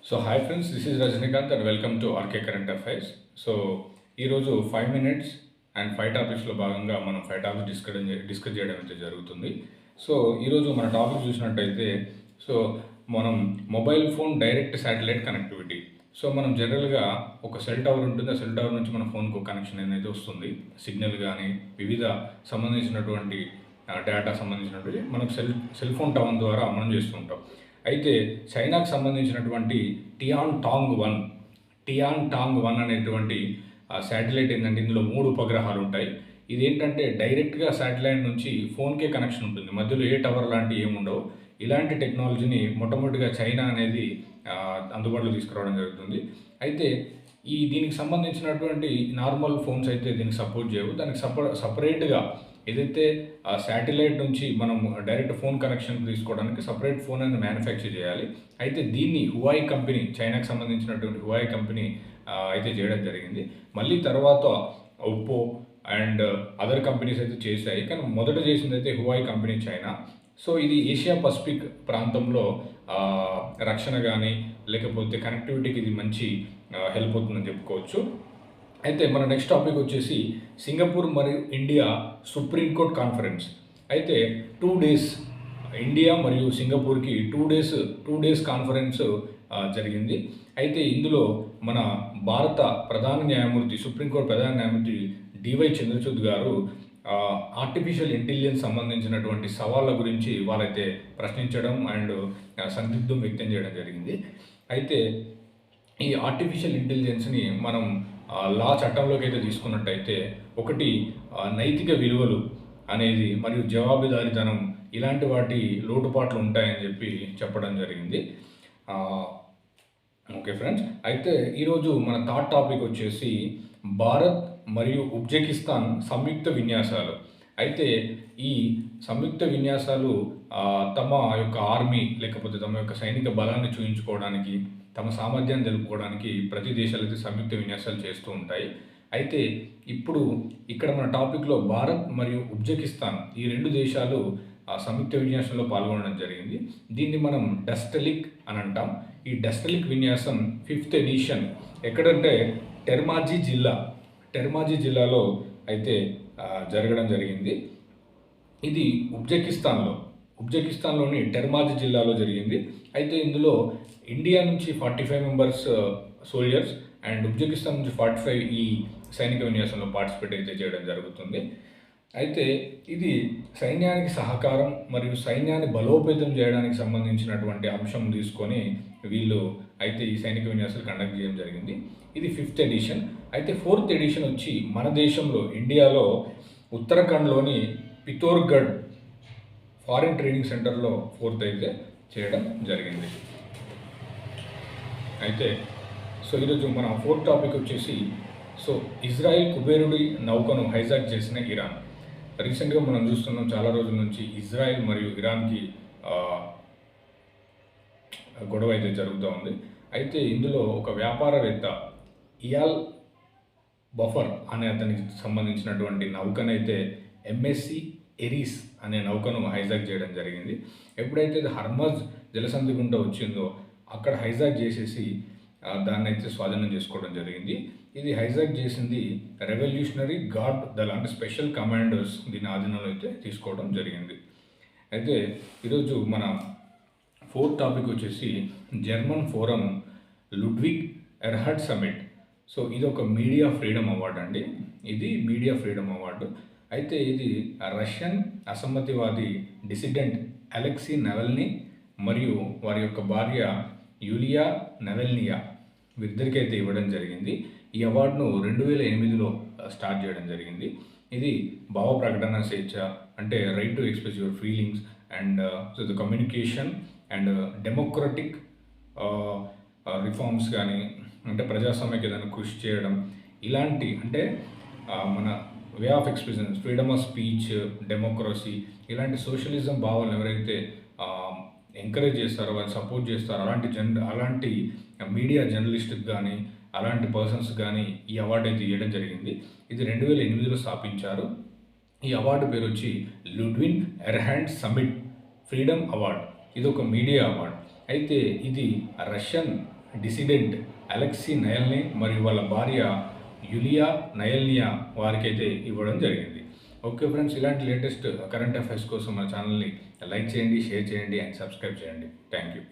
So hi friends, this is Rajinikanth and welcome to RK Current Affairs. So ఈరోజు 5 minutes and 5 టాపిక్స్లో భాగంగా మనం 5 topics discuss చేయడం అయితే జరుగుతుంది. సో ఈరోజు మన టాపిక్ చూసినట్టయితే మనం mobile phone direct satellite connectivity. So మనం జనరల్గా ఒక సెల్ టవర్ ఉంటుంది, ఆ సెల్ టవర్ నుంచి మన ఫోన్కు కనెక్షన్ అనేది వస్తుంది. సిగ్నల్ కానీ వివిధ సంబంధించినటువంటి డేటా సంబంధించినటువంటి మనకు సెల్ ఫోన్ టవర్ ద్వారా మనం చేస్తుంటాం. అయితే చైనాకు సంబంధించినటువంటి టియాన్ టాంగ్ 1 అనేటువంటి శాటిలైట్ ఏంటంటే ఇందులో 3 ఉపగ్రహాలు ఉంటాయి. ఇదేంటంటే డైరెక్ట్గా శాటిలైట్ నుంచి ఫోన్కే కనెక్షన్ ఉంటుంది, మధ్యలో ఏ టవర్ లాంటివి ఏముండవు. ఇలాంటి టెక్నాలజీని మొట్టమొదటిగా చైనా అనేది అందుబాటులో తీసుకురావడం జరుగుతుంది. అయితే దీనికి సంబంధించినటువంటి నార్మల్ ఫోన్స్ అయితే దీనికి సపోర్ట్ చేయవు. దానికి సపరేట్గా ఏదైతే శాటిలైట్ నుంచి మనం డైరెక్ట్ ఫోన్ కనెక్షన్ తీసుకోవడానికి సపరేట్ ఫోన్ అనేది మ్యానుఫ్యాక్చర్ చేయాలి. అయితే దీన్ని హువాయి కంపెనీ, చైనాకి సంబంధించినటువంటి హువాయి కంపెనీ అయితే చేయడం జరిగింది. మళ్ళీ తర్వాత ఒప్పో అండ్ అదర్ కంపెనీస్ అయితే చేశాయి, కానీ మొదట చేసింది అయితే హువాయి కంపెనీ, చైనా. సో ఇది ఏషియా పసిఫిక్ ప్రాంతంలో రక్షణ కానీ లేకపోతే కనెక్టివిటీకి ఇది మంచి హెల్ప్ అవుతుందని చెప్పుకోవచ్చు. అయితే మన నెక్స్ట్ టాపిక్ వచ్చేసి సింగపూర్ మరియు ఇండియా సుప్రీంకోర్టు కాన్ఫరెన్స్. అయితే 2 days ఇండియా మరియు సింగపూర్కి 2 days కాన్ఫరెన్స్ జరిగింది. అయితే ఇందులో మన భారత ప్రధాన న్యాయమూర్తి, సుప్రీంకోర్టు ప్రధాన న్యాయమూర్తి డివై చంద్రచూడ్ గారు ఆర్టిఫిషియల్ ఇంటెలిజెన్స్ సంబంధించినటువంటి సవాళ్ళ గురించి వాళ్ళైతే ప్రశ్నించడం అండ్ సందిగ్ధం వ్యక్తం చేయడం జరిగింది. అయితే ఈ ఆర్టిఫిషియల్ ఇంటెలిజెన్స్ని మనం లా చట్టంలోకి అయితే తీసుకున్నట్టయితే ఒకటి నైతిక విలువలు అనేది మరియు జవాబుదారీతనం ఇలాంటి వాటి లోటుపాట్లు ఉంటాయని చెప్పడం జరిగింది. ఓకే ఫ్రెండ్స్, అయితే ఈరోజు మన థర్డ్ టాపిక్ వచ్చేసి భారత్ మరియు ఉజ్బెకిస్తాన్ సంయుక్త విన్యాసాలు. అయితే ఈ సంయుక్త విన్యాసాలు తమ యొక్క ఆర్మీ లేకపోతే తమ యొక్క సైనిక బలాన్ని చూపించుకోవడానికి, తమ సామర్థ్యాన్ని తెలుపుకోవడానికి ప్రతి దేశాలు అయితే సంయుక్త విన్యాసాలు చేస్తూ ఉంటాయి. అయితే ఇప్పుడు ఇక్కడ మన టాపిక్లో భారత్ మరియు ఉజ్బెకిస్తాన్ ఈ 2 దేశాలు సంయుక్త విన్యాసంలో పాల్గొనడం జరిగింది. దీన్ని మనం డస్టలిక్ అని అంటాం. ఈ డస్టలిక్ విన్యాసం 5th ఎడిషన్ ఎక్కడంటే టెర్మాజీ జిల్లాలో అయితే జరగడం జరిగింది. ఇది ఉజ్బెకిస్తాన్లోని టెర్మాజీ జిల్లాలో జరిగింది. అయితే ఇందులో ఇండియా నుంచి 45 మెంబర్స్ సోల్జర్స్ అండ్ ఉజ్బెకిస్తాన్ నుంచి 45 ఈ సైనిక విన్యాసంలో పార్టిసిపేట్ అయితే చేయడం జరుగుతుంది. అయితే ఇది సైన్యానికి సహకారం మరియు సైన్యాన్ని బలోపేతం చేయడానికి సంబంధించినటువంటి అంశం తీసుకొని వీళ్ళు అయితే ఈ సైనిక విన్యాసాలు కండక్ట్ చేయడం జరిగింది. ఇది 5th ఎడిషన్. అయితే 4th ఎడిషన్ వచ్చి మన దేశంలో ఇండియాలో ఉత్తరాఖండ్లోని పితోర్గఢ్ ఫారిన్ ట్రైనింగ్ సెంటర్లో 4th అయితే చేయడం జరిగింది. అయితే ఈరోజు మన 4th టాపిక్ వచ్చేసి ఇజ్రాయిల్ కుబేరుడి నౌకను హైజాక్ చేసిన ఇరాన్. రీసెంట్గా మనం చూస్తున్నాం, చాలా రోజుల నుంచి ఇజ్రాయిల్ మరియు ఇరాన్కి గొడవ అయితే జరుగుతూ ఉంది. అయితే ఇందులో ఒక వ్యాపారవేత్త ఇయాల్ బఫర్ అనే అతనికి సంబంధించినటువంటి నౌకనైతే MSC ఎరీస్ అనే నౌకను హైజాక్ చేయడం జరిగింది. ఎప్పుడైతే ఇది హర్మజ్ జలసంధి గుండా వచ్చిందో అక్కడ హైజాక్ చేసేసి దాన్ని అయితే స్వాధీనం చేసుకోవడం జరిగింది. ఇది హైజాక్ చేసింది రెవల్యూషనరీ గార్డ్ దళ, అంటే స్పెషల్ కమాండర్స్ దీని ఆధీనంలో అయితే తీసుకోవడం జరిగింది. అయితే ఈరోజు మన 4th టాపిక్ వచ్చేసి జర్మన్ ఫోరం లుడ్విగ్ ఎర్హర్డ్ సమిట్. ఇది ఒక మీడియా ఫ్రీడమ్ అవార్డు అండి. ఇది మీడియా ఫ్రీడమ్ అవార్డు. అయితే ఇది రష్యన్ అసమ్మతివాది డిసిడెంట్ అలెక్సీ నవల్నీ మరియు వారి యొక్క భార్య యూలియా నవెల్నియా వీరిద్దరికైతే ఇవ్వడం జరిగింది. ఈ అవార్డును 2008లో స్టార్ట్ చేయడం జరిగింది. ఇది భావ ప్రకటన స్వేచ్ఛ, అంటే right to express your feelings and the communication and democratic reforms కానీ, అంటే ప్రజాస్వామ్యకి ఏదైనా కృషి చేయడం, ఇలాంటి అంటే మన way of expression, freedom of speech, democracy, ఇలాంటి సోషలిజం భావాలను ఎవరైతే ఎంకరేజ్ చేస్తారో, వాళ్ళు సపోర్ట్ చేస్తారో అలాంటి మీడియా జర్నలిస్ట్కి కానీ అలాంటి పర్సన్స్ కానీ ఈ అవార్డు అయితే ఇవ్వడం జరిగింది. ఇది 2008లో స్థాపించారు. ఈ అవార్డు పేరు వచ్చి లుడ్విగ్ ఎర్హర్డ్ సమిట్ ఫ్రీడమ్ అవార్డ్. ఇది ఒక మీడియా అవార్డ్. అయితే ఇది రష్యన్ డిసిడెంట్ అలెక్సీ నయల్నీ మరియు వాళ్ళ భార్య యులియా నయల్నియా వారికైతే ఇవ్వడం జరిగింది. ఓకే ఫ్రెండ్స్, ఇలాంటి లేటెస్ట్ కరెంట్ అఫైర్స్ కోసం మన ఛానల్ని లైక్ చేయండి, షేర్ చేయండి అండ్ సబ్స్క్రైబ్ చేయండి. Thank you.